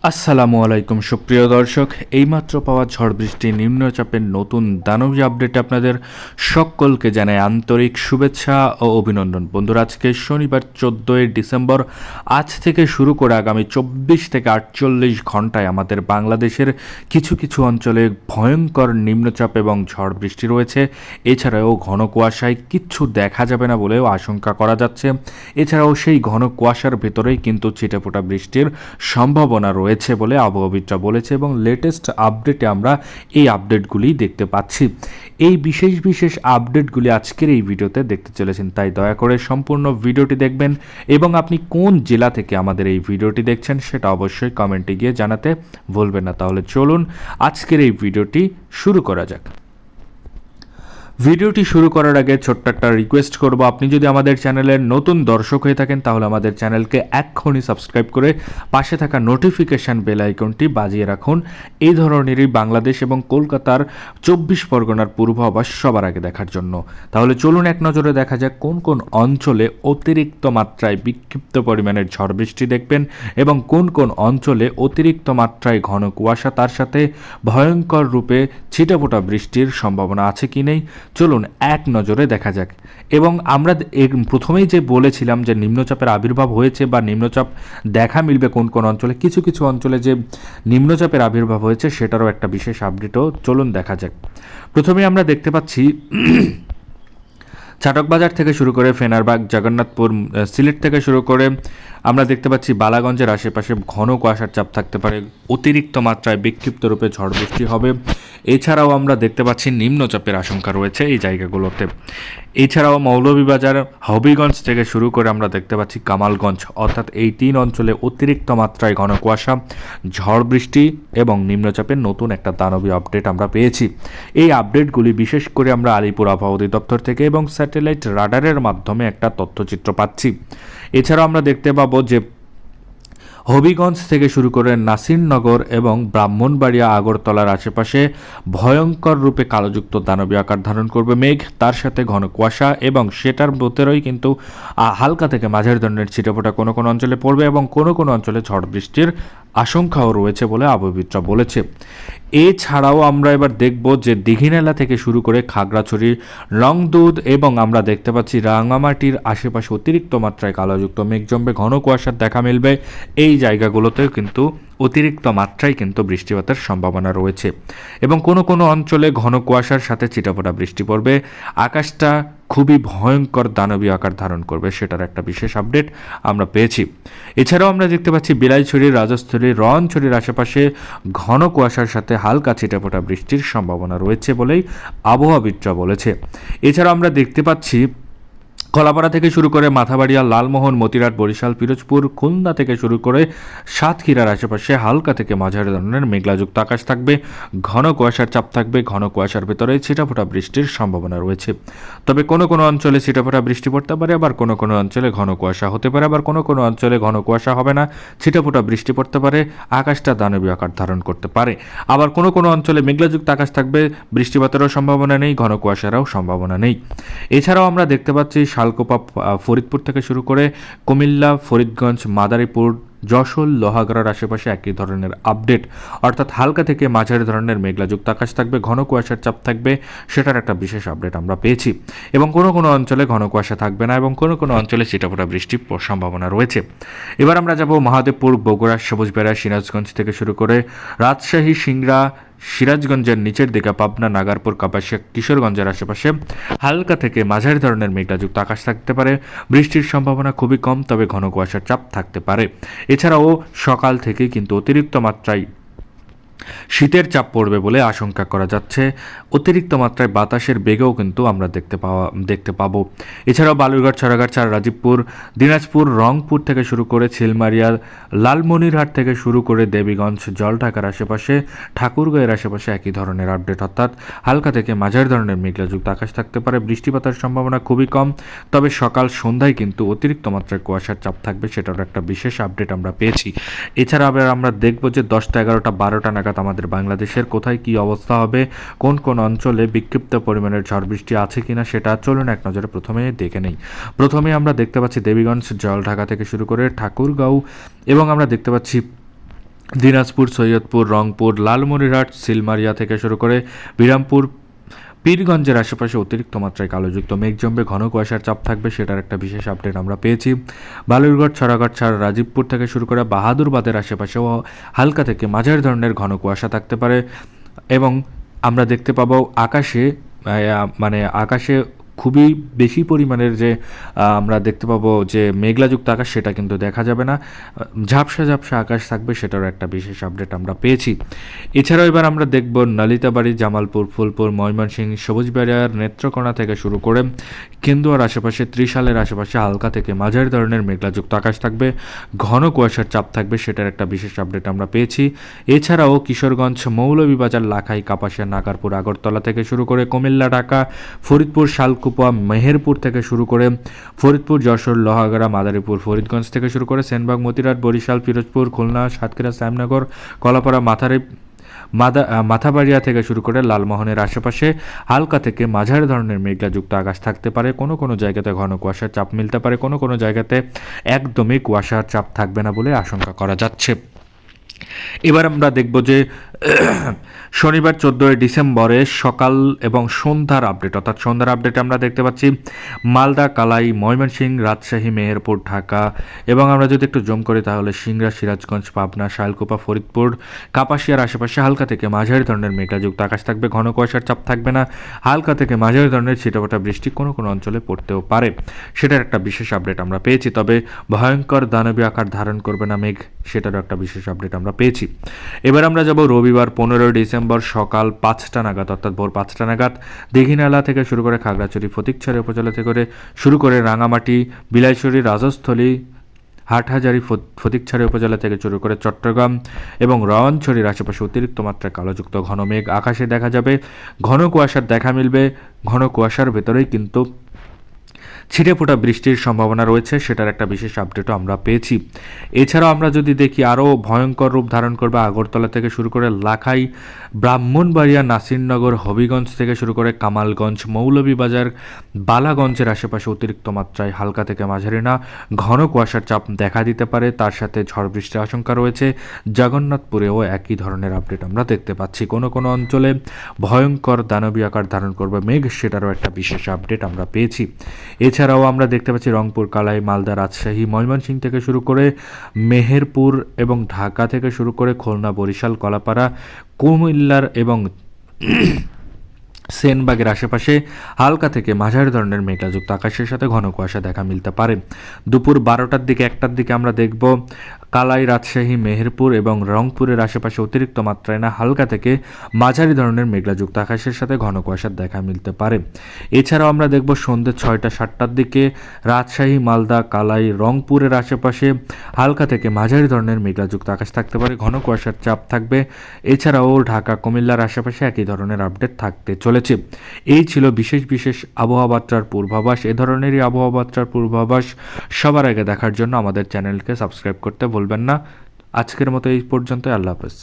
আসসালামু আলাইকুম সুপ্রিয় দর্শক, এইমাত্র পাওয়া ঝড় বৃষ্টি নিম্নচাপের নতুন দানবী আপডেট আপনাদের সকলকে জানাই আন্তরিক শুভেচ্ছা ও অভিনন্দন। বন্ধুরা, আজকে শনিবার 14 ডিসেম্বর। আজ থেকে শুরু করে আগামী 24 থেকে 48 ঘন্টায় আমাদের বাংলাদেশের কিছু কিছু অঞ্চলে ভয়ঙ্কর নিম্নচাপ এবং ঝড় বৃষ্টি রয়েছে। এছাড়াও ঘন কুয়াশায় কিচ্ছু দেখা যাবে না বলেও আশঙ্কা করা যাচ্ছে। এছাড়াও সেই ঘন কুয়াশার ভেতরেই কিন্তু ছিটেফোঁটা বৃষ্টির সম্ভাবনা রয়েছে বলে আবহাওয়াবিদরা বলেছে এবং লেটেস্ট আপডেটে আমরা এই আপডেটগুলি দেখতে পাচ্ছি। এই বিশেষ বিশেষ আপডেটগুলি আজকের এই ভিডিওতে দেখতে চলেছেন, তাই দয়া করে সম্পূর্ণ ভিডিওটি দেখবেন এবং আপনি কোন জেলা থেকে আমাদের এই ভিডিওটি দেখছেন সেটা অবশ্যই কমেন্টে গিয়ে জানাতে ভুলবেন না। তাহলে চলুন আজকের এই ভিডিওটি শুরু করা যাক। ভিডিওটি শুরু করার আগে ছোট্ট একটা রিকোয়েস্ট করব, আপনি যদি আমাদের চ্যানেলের নতুন দর্শক হয়ে থাকেন তাহলে আমাদের চ্যানেলকে এক্ষুনি সাবস্ক্রাইব করে পাশে থাকা নোটিফিকেশান বেল আইকনটি বাজিয়ে রাখুন এই ধরনেরই বাংলাদেশ এবং কলকাতার 24 পরগনার পূর্বাভাস সবার আগে দেখার জন্য। তাহলে চলুন এক নজরে দেখা যাক কোন কোন অঞ্চলে অতিরিক্ত মাত্রায় বিক্ষিপ্ত পরিমাণের ঝড় বৃষ্টি দেখবেন এবং কোন কোন অঞ্চলে অতিরিক্ত মাত্রায় ঘন কুয়াশা তার সাথে ভয়ঙ্কর রূপে ছিটেফোঁটা বৃষ্টির সম্ভাবনা আছে কি নেই চলুন এক নজরে দেখা যাক। এবং আমরা প্রথমেই যে বলেছিলাম যে নিম্নচাপের আবির্ভাব হয়েছে বা নিম্নচাপ দেখা মিলবে কোন কোন অঞ্চলে, কিছু কিছু অঞ্চলে যে নিম্নচাপের আবির্ভাব হয়েছে সেটারও একটা বিশেষ আপডেটও চলুন দেখা যাক। প্রথমে আমরা দেখতে পাচ্ছি ছাটকবাজার থেকে শুরু করে ফেনারবাগ, জগন্নাথপুর, সিলেট থেকে শুরু করে আমরা দেখতে পাচ্ছি বালাগঞ্জের আশেপাশে ঘন কুয়াশার চাপ থাকতে পারে, অতিরিক্ত মাত্রায় বিক্ষিপ্ত রূপে ঝড় বৃষ্টি হবে। এছাড়াও আমরা দেখতে পাচ্ছি নিম্নচাপের আশঙ্কা রয়েছে এই জায়গাগুলোতে। এছাড়াও মৌলভীবাজার, হবিগঞ্জ থেকে শুরু করে আমরা দেখতে পাচ্ছি কামালগঞ্জ, অর্থাৎ এই তিন অঞ্চলে অতিরিক্ত মাত্রায় ঘন কুয়াশা, ঝড় বৃষ্টি এবং নিম্নচাপের নতুন একটা দানবী আপডেট আমরা পেয়েছি। এই আপডেটগুলি বিশেষ করে আমরা আলিপুর আবহাওয়া অধিদপ্তর থেকে এবং স্যাটেলাইট রাডারের মাধ্যমে একটা তথ্যচিত্র পাচ্ছি। এছাড়াও আমরা দেখতে পাবো যে হবিগঞ্জ থেকে শুরু করে নাসিরনগর এবং ব্রাহ্মণবাড়িয়া, আগরতলার আশেপাশে ভয়ঙ্কর রূপে কালোযুক্ত দানবী আকার ধারণ করবে মেঘ, তার সাথে ঘন কুয়াশা এবং সেটার ভেতরেই কিন্তু হালকা থেকে মাঝারি ধরনের ছিটেফোঁটা কোনো কোনো অঞ্চলে পড়বে এবং কোনো কোনো অঞ্চলে ঝড় বৃষ্টির আশঙ্কাও রয়েছে বলে আবহাওয়াবিদরা বলেছে। এছাড়াও আমরা এবার দেখব যে দীঘিনালা থেকে শুরু করে খাগড়াছড়ি, রংদুধ এবং আমরা দেখতে পাচ্ছি রাঙামাটির আশেপাশে অতিরিক্ত মাত্রায় কালোযুক্ত মেঘ জমবে, ঘন কুয়াশার দেখা মিলবে। এই জায়গাগুলোতেও কিন্তু অতিরিক্ত মাত্রায় কিন্তু বৃষ্টিপাতের সম্ভাবনা রয়েছে এবং কোনো কোনো অঞ্চলে ঘন কুয়াশার সাথে ছিটাফোঁটা বৃষ্টি পড়বে। আকাশটা খুবই ভয়ঙ্কর দানবী আকার ধারণ করবে, সেটার একটা বিশেষ আপডেট আমরা পেয়েছি। এছাড়াও আমরা দেখতে পাচ্ছি বিলাইছড়ি, রাজস্থলী, রনছড়ির আশেপাশে ঘন কুয়াশার সাথে হালকা ছিটাফোঁটা বৃষ্টির সম্ভাবনা রয়েছে বলেই আবহাওয়াবিদরা বলেছে। এছাড়াও আমরা দেখতে পাচ্ছি কলাপাড়া থেকে শুরু করে মাথাবাড়িয়া, লালমোহন, মতিরাট, বরিশাল, পিরোজপুর, খুলনা থেকে শুরু করে সাতক্ষীরার আশেপাশে হালকা থেকে মাঝারি ধরনের মেঘলাযুক্ত আকাশ থাকবে, ঘন কুয়াশার চাপ থাকবে, ঘন কুয়াশার ভেতরে ছিটাফোঁটা বৃষ্টির সম্ভাবনা রয়েছে। তবে কোনো কোনো অঞ্চলে ছিটাফোঁটা বৃষ্টি পড়তে পারে, আবার কোনো কোনো অঞ্চলে ঘন কুয়াশা হতে পারে, আবার কোনো কোনো অঞ্চলে ঘন কুয়াশা হবে না, ছিটাফোঁটা বৃষ্টি পড়তে পারে, আকাশটা দানবী আকার ধারণ করতে পারে। আবার কোনো কোনো অঞ্চলে মেঘলাযুক্ত আকাশ থাকবে, বৃষ্টিপাতেরও সম্ভাবনা নেই, ঘন কুয়াশারও সম্ভাবনা নেই। এছাড়াও আমরা দেখতে পাচ্ছি শালকোপা, ফরিদপুর থেকে শুরু করে কুমিল্লা, ফরিদগঞ্জ, মাদারীপুর, যশোর, লোহাগড়ার আশেপাশে একই ধরনের আপডেট, অর্থাৎ হালকা থেকে মাঝারি ধরনের মেঘলাযুক্ত আকাশ থাকবে, ঘন কুয়াশার চাপ থাকবে, সেটার একটা বিশেষ আপডেট আমরা পেয়েছি। এবং কোনো কোনো অঞ্চলে ঘন কুয়াশা থাকবে না এবং কোনো কোনো অঞ্চলে ছিটাফোঁটা বৃষ্টির সম্ভাবনা রয়েছে। এবার আমরা যাব মহাদেবপুর, বগুড়া, সবুজবেড়া, সিরাজগঞ্জ থেকে শুরু করে রাজশাহী, সিংড়া, সিরাজগঞ্জের নিচের দিকে পাবনা, নাগারপুর, কাপাসিয়া, কিশোরগঞ্জের আশেপাশে হালকা থেকে মাঝারি ধরনের মেঘলাযুক্ত আকাশ থাকতে পারে, বৃষ্টির সম্ভাবনা খুবই কম, তবে ঘন কুয়াশার চাপ থাকতে পারে। এছাড়াও সকাল থেকে কিন্তু অতিরিক্ত মাত্রায় শীতের চাপ পড়বে বলে আশঙ্কা করা যাচ্ছে। অতিরিক্ত মাত্রায় বাতাসের বেগেও কিন্তু আমরা দেখতে পাবো। এছাড়াও বালুরঘাট, ছড়াঘাট, রাজীবপুর, দিনাজপুর, রংপুর থেকে শুরু করে ছিলমারিয়া, লালমনিরহাট থেকে শুরু করে দেবীগঞ্জ, জলঢাকার আশেপাশে, ঠাকুরগাঁয়ের আশেপাশে একই ধরনের আপডেট, অর্থাৎ হালকা থেকে মাঝারি ধরনের মেঘলাযুক্ত আকাশ থাকতে পারে, বৃষ্টিপাতের সম্ভাবনা খুবই কম, তবে সকাল সন্ধ্যায় কিন্তু অতিরিক্ত মাত্রায় কুয়াশার চাপ থাকবে, সেটার একটা বিশেষ আপডেট আমরা পেয়েছি। এছাড়া আবার আমরা দেখব যে 10টা, 11টা, 12টা নাগাদ আমাদের বাংলাদেশের কোথায় কি অবস্থা হবে, কোন কোন অঞ্চলে বিক্ষিপ্ত পরিমাণের ঝড় বৃষ্টি আছে কিনা সেটা চলুন এক নজরে প্রথমে দেখে নেই। প্রথমে আমরা দেখতে পাচ্ছি দেবীগঞ্জ, জলঢাকা থেকে শুরু করে ঠাকুরগাঁও এবং আমরা দেখতে পাচ্ছি দিনাজপুর, সৈয়দপুর, রংপুর, লালমনিরহাট, সিলমারিয়া থেকে শুরু করে বিরামপুর, পীরগঞ্জের আশেপাশে অতিরিক্ত মাত্রায় কালোযুক্ত মেঘ জমবে, ঘন কুয়াশার চাপ থাকবে, সেটার একটা বিশেষ আপডেট আমরা পেয়েছি। বালুরঘাট, ছড়াঘাট ছাড়া রাজীবপুর থেকে শুরু করে বাহাদুরবাদের আশেপাশেও হালকা থেকে মাঝারি ধরনের ঘন কুয়াশা থাকতে পারে এবং আমরা দেখতে পাবো আকাশে আকাশে খুবই বেশি পরিমাণের যে আমরা দেখতে পাবো যে মেঘলাযুক্ত আকাশ, সেটা কিন্তু দেখা যাবে না, ঝাপসা ঝাপসা আকাশ থাকবে, সেটারও একটা বিশেষ আপডেট আমরা পেয়েছি। এছাড়াও এবার আমরা দেখব নালিতাবাড়ি, জামালপুর, ফুলপুর, ময়মনসিংহ, সবুজবাড়িয়ার নেত্রকোনা থেকে শুরু করে কেন্দুয়ার আশেপাশে, ত্রিশালের আশেপাশে হালকা থেকে মাঝারি ধরনের মেঘলাযুক্ত আকাশ থাকবে, ঘন কুয়াশার চাপ থাকবে, সেটার একটা বিশেষ আপডেট আমরা পেয়েছি। এছাড়াও কিশোরগঞ্জ, মৌলভীবাজার, লাখাই, কাপাসিয়া, নাগারপুর, আগরতলা থেকে শুরু করে কুমিল্লা, ঢাকা, ফরিদপুর, শালকুপা, মেহেরপুর থেকে শুরু করে ফরিদপুর, যশোর, লোহাগাড়া, মাদারীপুর, ফরিদগঞ্জ থেকে শুরু করে সেনবাগ, মতিরাট, বরিশাল, পিরোজপুর, খুলনা, সাতক্ষীরা, শ্যামনগর, কলাপাড়া, মাথাবাড়িয়া থেকে শুরু করে লালমোহনের আশেপাশে হালকা থেকে মাঝারি ধরনের মেঘলাযুক্ত আকাশ থাকতে পারে, কোনো কোনো জায়গাতে ঘন কুয়াশার চাপ মিলতে পারে, কোনো কোনো জায়গাতে একদমই কুয়াশার চাপ থাকবে না বলে আশঙ্কা করা যাচ্ছে। এবার আমরা দেখব যে শনিবার 14 ডিসেম্বরে সকাল এবং সন্ধ্যার আপডেট, অর্থাৎ সন্ধ্যার আপডেটে আমরা দেখতে পাচ্ছি মালদা, কালাই, ময়মনসিংহ, রাজশাহী, মেহেরপুর, ঢাকা এবং আমরা যদি একটু জুম করি তাহলে সিংড়া, সিরাজগঞ্জ, পাবনা, শালকুপা, ফরিদপুর, কাপাসিয়ার আশেপাশে হালকা থেকে মাঝারি ধরনের মেঘলাযুক্ত আকাশ থাকবে, ঘন কুয়াশার চাপ থাকবে না, হালকা থেকে মাঝারি ধরনের ছিটাফোঁটা বৃষ্টি কোনো কোনো অঞ্চলে পড়তেও পারে, সেটার একটা বিশেষ আপডেট আমরা পেয়েছি। তবে ভয়ঙ্কর দানবীয় আকার ধারণ করবে না মেঘ, সেটারও একটা বিশেষ আপডেট আমরা পেয়েছি। এবার আমরা যাব রবিবার 15 ডিসেম্বর সকাল 5টা নাগাদ, অর্থাৎ ভোর 5টা নাগাদ দীঘিনালা থেকে শুরু করে খাগড়াছড়ি, ফটিকছড়ি উপজেলা থেকে শুরু করে রাঙামাটি, বিলাইছড়ি, রাজস্থলী, হাটহাজারী, ফটিকছড়ি উপজেলা থেকে শুরু করে চট্টগ্রাম এবং রওয়ানছড়ির আশেপাশে অতিরিক্ত মাত্রায় কালোযুক্ত ঘন মেঘ আকাশে দেখা যাবে, ঘন কুয়াশার দেখা মিলবে, ঘন কুয়াশার ভেতরেই কিন্তু ছিটেফোঁটা বৃষ্টির সম্ভাবনা রয়েছে, সেটার একটা বিশেষ আপডেটও আমরা পেয়েছি। এছাড়াও আমরা যদি দেখি আরও ভয়ঙ্কর রূপ ধারণ করবে আগরতলা থেকে শুরু করে লাখাই, ব্রাহ্মণবাড়িয়া, নাসিরনগর, হবিগঞ্জ থেকে শুরু করে কামালগঞ্জ, মৌলভীবাজার, বালাগঞ্জের আশেপাশে অতিরিক্ত মাত্রায় হালকা থেকে মাঝারি না ঘন কুয়াশার চাপ দেখা দিতে পারে, তার সাথে ঝড় বৃষ্টির আশঙ্কা রয়েছে। জগন্নাথপুরেও একই ধরনের আপডেট আমরা দেখতে পাচ্ছি, কোনো কোনো অঞ্চলে ভয়ঙ্কর দানবীয় আকার ধারণ করবে মেঘ, সেটারও একটা বিশেষ আপডেট আমরা পেয়েছি। এছাড়াও আমরা দেখতে পাচ্ছি রংপুর, কালাই, মালদা, রাজশাহী, ময়মনসিংহ থেকে শুরু করে মেহেরপুর এবং ঢাকা থেকে শুরু করে খুলনা, বরিশাল, কলাপাড়া, কুমিল্লার এবং সেনবাগের আশেপাশে হালকা থেকে মাঝারি ধরনের মেঘলাযুক্ত আকাশের সাথে ঘন কুয়াশা দেখা মিলতে পারে। দুপুর 12টার দিকে 1টার দিকে আমরা দেখব কালাই, রাজশাহী, মেহেরপুর এবং রংপুরের আশেপাশে অতিরিক্ত মাত্রায় না হালকা থেকে মাঝারি ধরনের মেঘলাযুক্ত আকাশের সাথে ঘন কুয়াশার দেখা মিলতে পারে। এছাড়াও আমরা দেখব সন্ধ্যে 6টা-7টার দিকে রাজশাহী, মালদা, কালাই, রংপুরের আশেপাশে হালকা থেকে মাঝারি ধরনের মেঘলাযুক্ত আকাশ থাকতে পারে, ঘন কুয়াশার চাপ থাকবে। এছাড়াও ঢাকা, কুমিল্লার আশেপাশে একই ধরনের আপডেট থাকতে চলেছে। এই ছিল বিশেষ বিশেষ আবহাওয়া বার্তার পূর্বাভাস। এ ধরনেরই আবহাওয়া বার্তার পূর্বাভাস সবার আগে দেখার জন্য আমাদের চ্যানেলকে সাবস্ক্রাইব করতে ভুলবেন না। আজকের মতো এই পর্যন্ত, আল্লাহ হাফেজ।